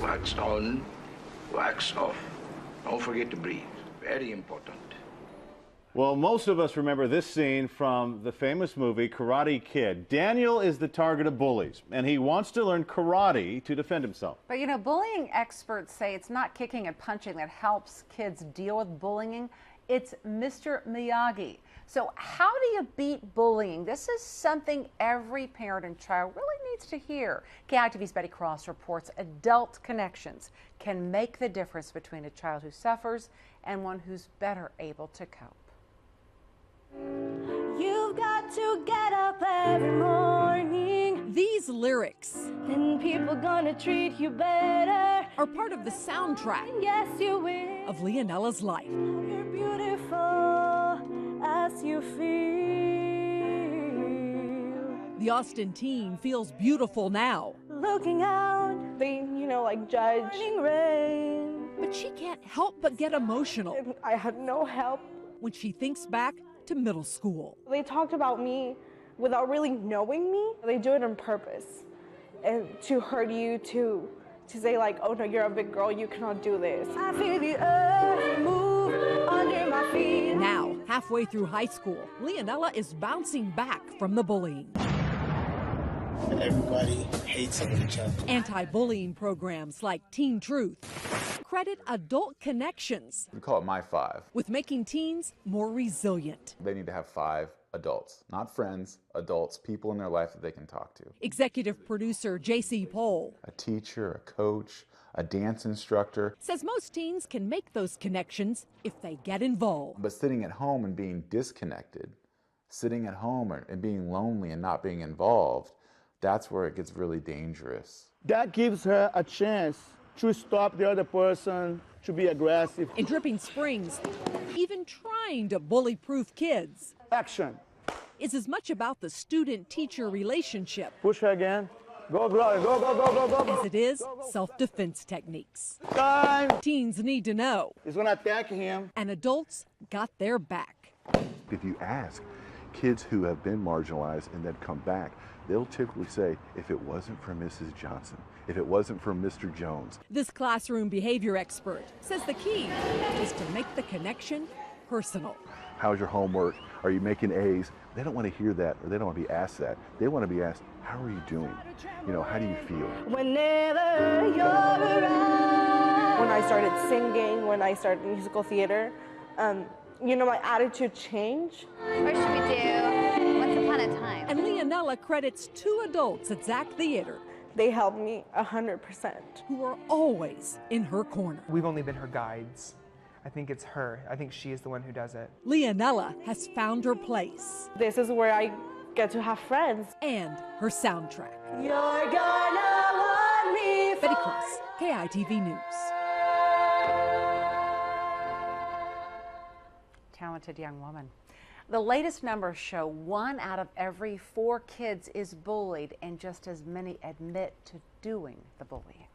Wax on, wax off. Don't forget to breathe. Very important. Well, most of us remember this scene from the famous movie Karate Kid. Daniel is the target of bullies, and he wants to learn karate to defend himself. But you know, bullying experts say it's not kicking and punching that helps kids deal with bullying. It's Mr. Miyagi. So how do you beat bullying? This is something every parent and child really needs to hear. KITV's Betty Cross reports adult connections can make the difference between a child who suffers and one who's better able to cope. You've got to get up every morning. These lyrics And people gonna treat you better. are part of the soundtrack Yes, you will. of Leonella's life. You're beautiful as you feel. The Austin teen feels beautiful now, Looking out, they, like judge. Rain. but she can't help but get emotional And I had no help. when she thinks back to middle school. They talked about me without really knowing me. They do it on purpose, and to hurt you, to say like, oh no, you're a big girl, you cannot do this. I feel the earth move under my feet. Now, halfway through high school, Leonella is bouncing back from the bullying. Everybody hates each other. Anti-bullying programs like Teen Truth credit adult connections We call it My Five. with making teens more resilient. They need to have 5 adults, not friends, adults, people in their life that they can talk to. Executive producer J.C. Pohl A teacher, a coach, a dance instructor. says most teens can make those connections if they get involved. But sitting at home and being disconnected, sitting at home and being lonely and not being involved, that's where it gets really dangerous. That gives her a chance to stop the other person, to be aggressive. In Dripping Springs, even trying to bully-proof kids Action. is as much about the student-teacher relationship Push her again. Go, Gloria. Go, go, go, go, go. as it is self-defense techniques. Time. Teens need to know, He's gonna attack him. and adults got their back. If you ask kids who have been marginalized and then come back, they'll typically say, if it wasn't for Mrs. Johnson, if it wasn't for Mr. Jones. This classroom behavior expert says the key is to make the connection personal. How's your homework? Are you making A's? They don't want to hear that, or they don't want to be asked that. They want to be asked, how are you doing? How do you feel? Whenever you're around. When I started singing, when I started musical theater, my attitude changed. Or should we do Once Upon a Time? And Leonella credits 2 adults at Zach Theater They helped me 100%. who are always in her corner. We've only been her guides. I think it's her. I think she is the one who does it. Leonella has found her place This is where I get to have friends. and her soundtrack. You're gonna want me. Betty Cross, KITV News. Talented young woman. The latest numbers show 1 out of every 4 kids is bullied, and just as many admit to doing the bullying.